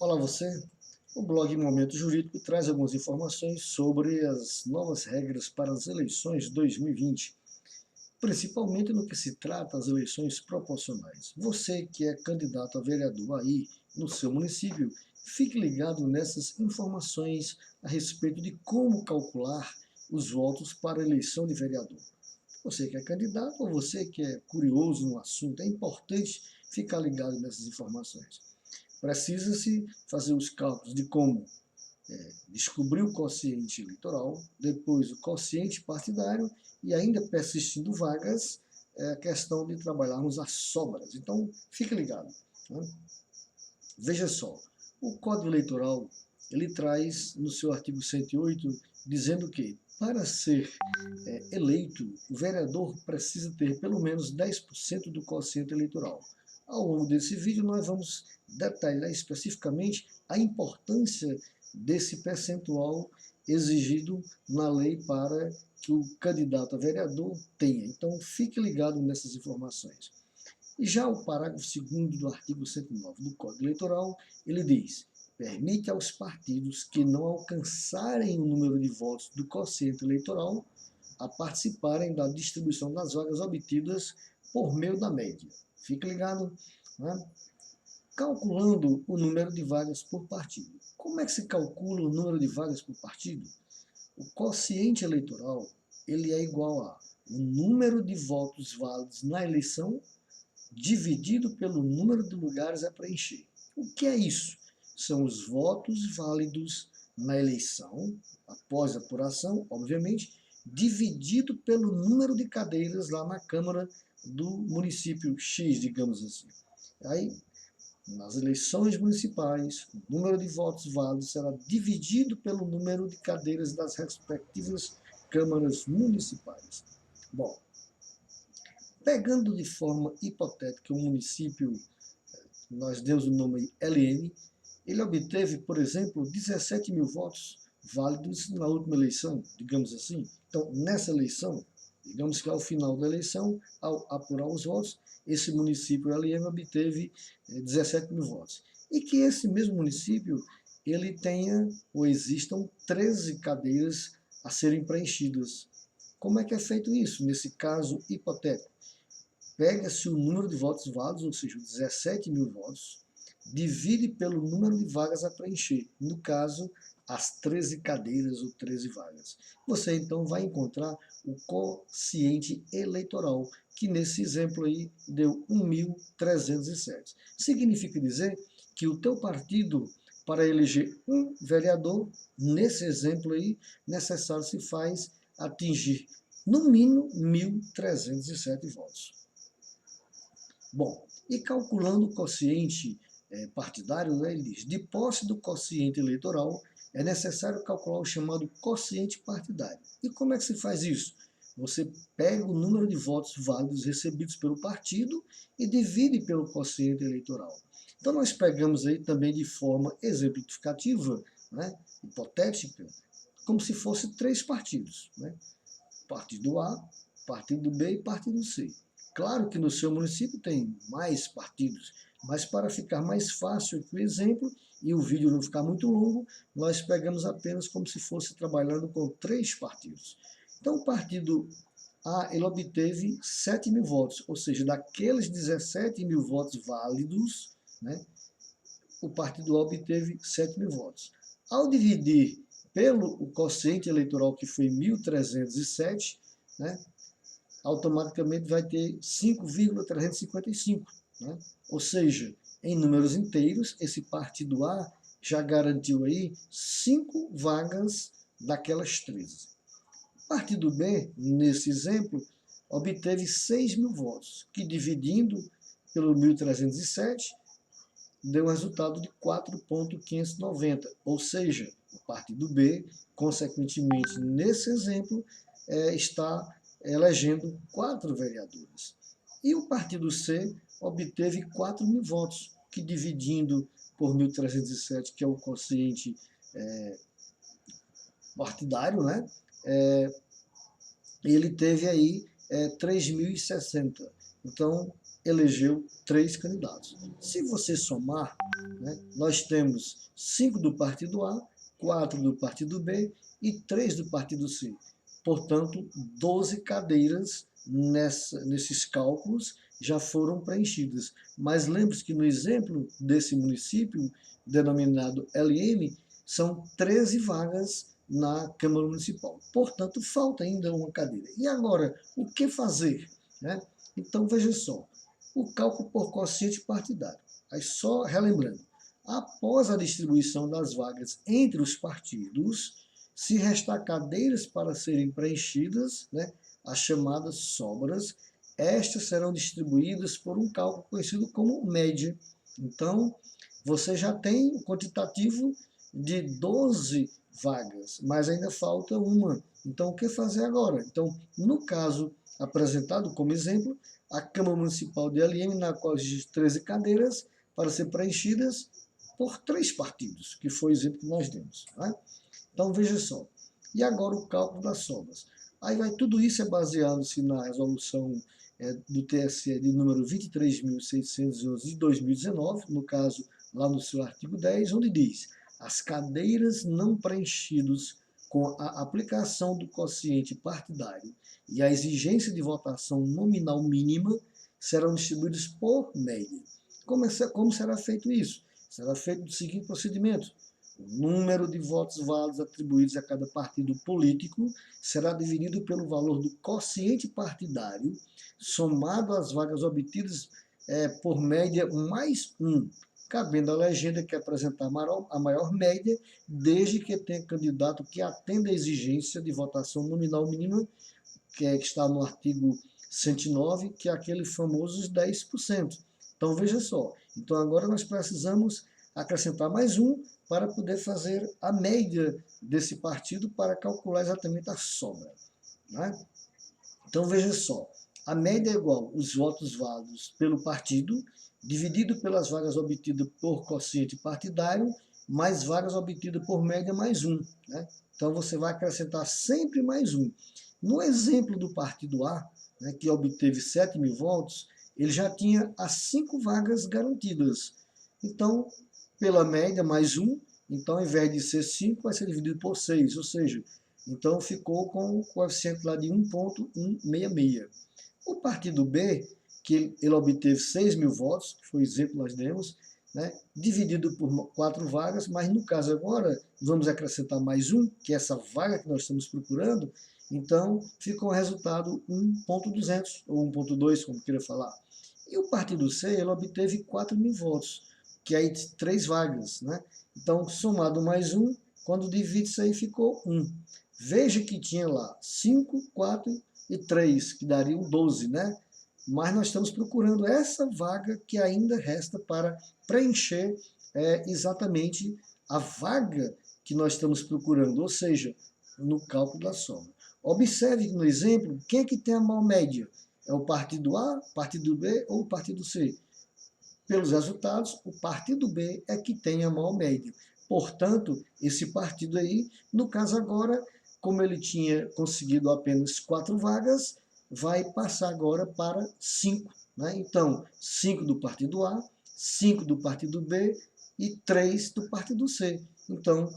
Olá você, o blog Momento Jurídico traz algumas informações sobre as novas regras para as eleições 2020, principalmente no que se trata das eleições proporcionais. Você que é candidato a vereador aí no seu município, fique ligado nessas informações a respeito de como calcular os votos para a eleição de vereador. Você que é candidato ou você que é curioso no assunto, é importante ficar ligado nessas informações. Precisa-se fazer os cálculos de como descobrir o quociente eleitoral, depois o quociente partidário e ainda persistindo vagas, a questão de trabalharmos as sobras. Então, fique ligado. Né? Veja só, o Código Eleitoral, ele traz no seu artigo 108, dizendo que para ser eleito, o vereador precisa ter pelo menos 10% do quociente eleitoral. Ao longo desse vídeo, nós vamos detalhar especificamente a importância desse percentual exigido na lei para que o candidato a vereador tenha. Então, fique ligado nessas informações. E já o parágrafo 2º do artigo 109 do Código Eleitoral, ele diz: permite aos partidos que não alcançarem o número de votos do quociente eleitoral a participarem da distribuição das vagas obtidas por meio da média. Fique ligado, né? Calculando o número de vagas por partido. Como é que se calcula o número de vagas por partido? O quociente eleitoral ele é igual a o número de votos válidos na eleição dividido pelo número de lugares a preencher. O que é isso? São os votos válidos na eleição, após a apuração, obviamente, dividido pelo número de cadeiras lá na Câmara do município X, digamos assim. Aí, nas eleições municipais, o número de votos válidos será dividido pelo número de cadeiras das respectivas câmaras municipais. Bom, pegando de forma hipotética um município, nós demos o nome LN, ele obteve, por exemplo, 17 mil votos válidos na última eleição, digamos assim. Então, nessa eleição, digamos que ao final da eleição, ao apurar os votos, esse município LN obteve 17 mil votos. E que esse mesmo município, ele tenha ou existam 13 cadeiras a serem preenchidas. Como é que é feito isso, nesse caso hipotético? Pega-se o número de votos válidos, ou seja, 17 mil votos, divide pelo número de vagas a preencher. No caso, as 13 cadeiras ou 13 vagas. Você então vai encontrar o quociente eleitoral, que nesse exemplo aí deu 1.307. Significa dizer que o teu partido, para eleger um vereador, nesse exemplo aí, necessário se faz atingir no mínimo 1.307 votos. Bom, e calculando o quociente partidário, né, ele diz, de posse do quociente eleitoral, é necessário calcular o chamado quociente partidário. E como é que se faz isso? Você pega o número de votos válidos recebidos pelo partido e divide pelo quociente eleitoral. Então nós pegamos aí também de forma exemplificativa, né, hipotética, como se fosse 3 partidos, né? Partido A, partido B e partido C. Claro que no seu município tem mais partidos, mas para ficar mais fácil aqui o exemplo e o vídeo não ficar muito longo, nós pegamos apenas como se fosse trabalhando com 3 partidos. Então o partido A ele obteve 7 mil votos, ou seja, daqueles 17 mil votos válidos, né, o partido A obteve 7 mil votos. Ao dividir pelo o quociente eleitoral, que foi 1.307, né, automaticamente vai ter 5,355. Né? Ou seja, em números inteiros, esse partido A já garantiu aí 5 vagas daquelas 13. O partido B, nesse exemplo, obteve 6 mil votos, que dividindo pelo 1.307, deu um resultado de 4,590, ou seja, o partido B, consequentemente, nesse exemplo, está elegendo 4 vereadores. E o partido C obteve 4 mil votos, que dividindo por 1.307, que é o quociente partidário, né? Ele teve aí 3.060. Então, elegeu 3 candidatos. Se você somar, né, nós temos 5 do partido A, 4 do partido B e 3 do partido C. Portanto, 12 cadeiras nesses cálculos já foram preenchidas. Mas lembre-se que no exemplo desse município, denominado LM, são 13 vagas na Câmara Municipal. Portanto, falta ainda uma cadeira. E agora, o que fazer? Né? Então, veja só, o cálculo por quociente partidário. Aí só relembrando, após a distribuição das vagas entre os partidos, se restar cadeiras para serem preenchidas, né, as chamadas sobras, estas serão distribuídas por um cálculo conhecido como média. Então, você já tem o quantitativo de 12 vagas, mas ainda falta uma. Então, o que fazer agora? Então, no caso apresentado como exemplo, a Câmara Municipal de LM, na qual existem 13 cadeiras para ser preenchidas por 3 partidos, que foi o exemplo que nós demos. Né? Então, veja só. E agora o cálculo das sobras. Aí tudo isso é baseado-se na resolução do TSE de número 23.611 de 2019, no caso, lá no seu artigo 10, onde diz: as cadeiras não preenchidas com a aplicação do quociente partidário e a exigência de votação nominal mínima serão distribuídas por média. Como será feito isso? Será feito do seguinte procedimento: o número de votos válidos atribuídos a cada partido político será dividido pelo valor do quociente partidário, somado às vagas obtidas por média mais 1, cabendo à legenda que apresentar a maior média, desde que tenha candidato que atenda à exigência de votação nominal mínima, que está no artigo 109, que é aquele famoso 10%. Então, veja só. Então, agora nós precisamos acrescentar mais um para poder fazer a média desse partido para calcular exatamente a sobra. Né? Então, veja só. A média é igual os votos válidos pelo partido, dividido pelas vagas obtidas por quociente partidário, mais vagas obtidas por média mais 1. Né? Então, você vai acrescentar sempre mais 1. No exemplo do partido A, né, que obteve 7.000 votos, ele já tinha as 5 vagas garantidas. Então, pela média, mais 1, então ao invés de ser 5, vai ser dividido por 6, ou seja, então ficou com o coeficiente lá de 1,166. O partido B, que ele obteve 6.000 votos, que foi o exemplo que nós demos, né, dividido por 4 vagas, mas no caso agora, vamos acrescentar mais 1, que é essa vaga que nós estamos procurando, então ficou o resultado 1.200, ou 1.2, como queira falar. E o partido C, ele obteve 4.000 votos, que aí 3 vagas, né? Então, somado mais 1, quando divide isso aí ficou 1. Veja que tinha lá 5, 4 e 3, que dariam 12, né? Mas nós estamos procurando essa vaga que ainda resta para preencher exatamente a vaga que nós estamos procurando, ou seja, no cálculo da sobra. Observe que no exemplo, quem é que tem a maior média? É o partido A, partido B ou o partido C? Pelos resultados, o partido B é que tem a maior média. Portanto, esse partido aí, no caso agora, como ele tinha conseguido apenas 4 vagas, vai passar agora para 5. Né? Então, 5 do partido A, 5 do partido B e 3 do partido C. Então,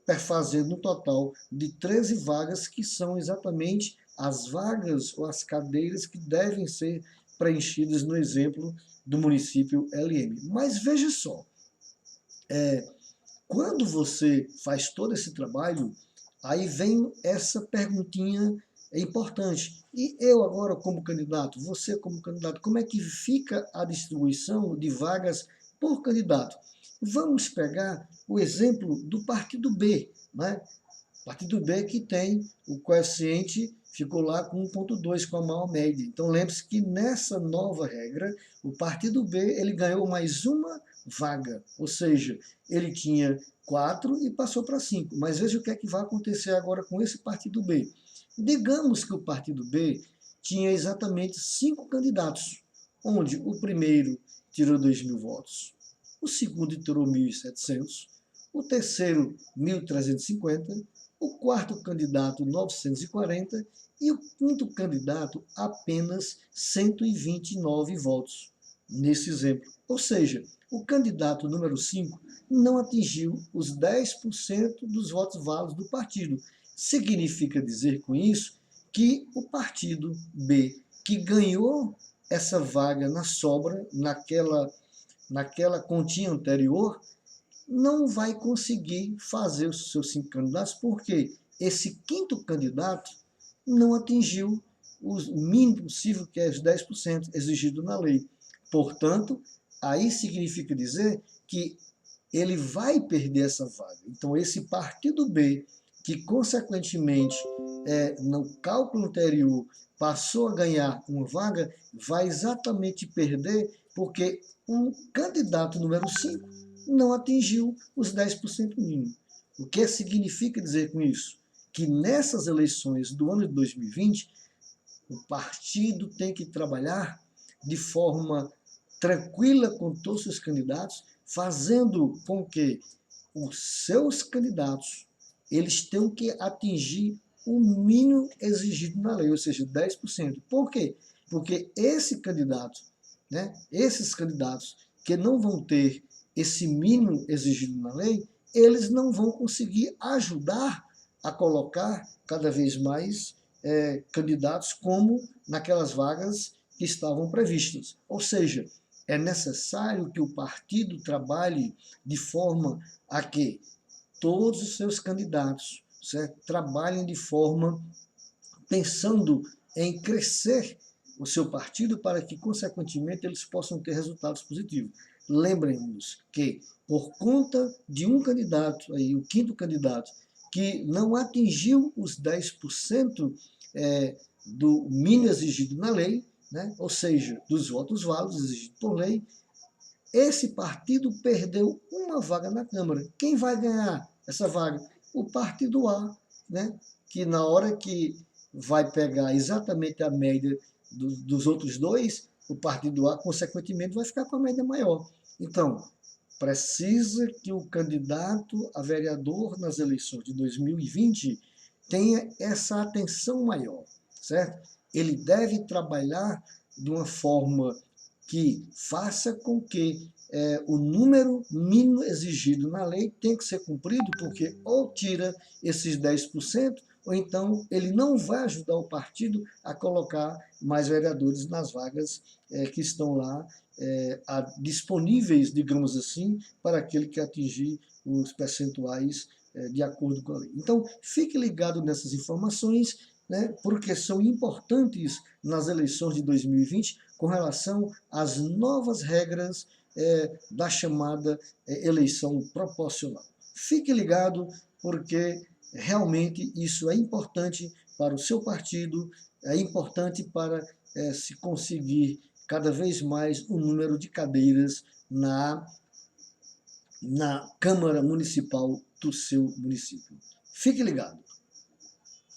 perfazendo um total de 13 vagas, que são exatamente as vagas ou as cadeiras que devem ser preenchidas no exemplo do município LM. Mas veja só, quando você faz todo esse trabalho, aí vem essa perguntinha importante. E eu agora como candidato, você como candidato, como é que fica a distribuição de vagas por candidato? Vamos pegar o exemplo do partido B, né? Partido B que tem o coeficiente, ficou lá com 1,2, com a maior média. Então lembre-se que nessa nova regra, o partido B ele ganhou mais uma vaga, ou seja, ele tinha 4 e passou para 5. Mas veja o que é que vai acontecer agora com esse partido B. Digamos que o partido B tinha exatamente 5 candidatos, onde o primeiro tirou 2.000 votos, o segundo tirou 1.700, o terceiro 1.350, o quarto candidato 940 e o quinto candidato apenas 129 votos, nesse exemplo. Ou seja, o candidato número 5 não atingiu os 10% dos votos válidos do partido. Significa dizer com isso que o partido B, que ganhou essa vaga na sobra, naquela continha anterior, não vai conseguir fazer os seus 5 candidatos, porque esse quinto candidato não atingiu o mínimo possível, que é os 10% exigido na lei. Portanto, aí significa dizer que ele vai perder essa vaga. Então, esse partido B, que consequentemente, no cálculo anterior, passou a ganhar uma vaga, vai exatamente perder, porque o candidato número 5 não atingiu os 10% mínimo. O que significa dizer com isso? Que nessas eleições do ano de 2020, o partido tem que trabalhar de forma tranquila com todos os candidatos, fazendo com que os seus candidatos eles tenham que atingir o mínimo exigido na lei, ou seja, 10%. Por quê? Porque esse candidato, esses candidatos que não vão ter esse mínimo exigido na lei, eles não vão conseguir ajudar a colocar cada vez mais candidatos como naquelas vagas que estavam previstas. Ou seja, é necessário que o partido trabalhe de forma a que todos os seus candidatos trabalhem de forma pensando em crescer o seu partido para que, consequentemente, eles possam ter resultados positivos. Lembrem-nos que, por conta de um candidato, aí, o quinto candidato, que não atingiu os 10% do mínimo exigido na lei, ou seja, dos votos válidos exigidos por lei, esse partido perdeu uma vaga na Câmara. Quem vai ganhar essa vaga? O partido A, que na hora que vai pegar exatamente a média dos outros dois, o partido A, consequentemente, vai ficar com a média maior. Então, precisa que o candidato a vereador nas eleições de 2020 tenha essa atenção maior, certo? Ele deve trabalhar de uma forma que faça com que o número mínimo exigido na lei tem que ser cumprido, porque ou tira esses 10%, ou então ele não vai ajudar o partido a colocar mais vereadores nas vagas que estão lá disponíveis, digamos assim, para aquele que atingir os percentuais de acordo com a lei. Então, fique ligado nessas informações, porque são importantes nas eleições de 2020 com relação às novas regras da chamada eleição proporcional. Fique ligado, porque realmente isso é importante para o seu partido, é importante para se conseguir cada vez mais o número de cadeiras na Câmara Municipal do seu município. Fique ligado.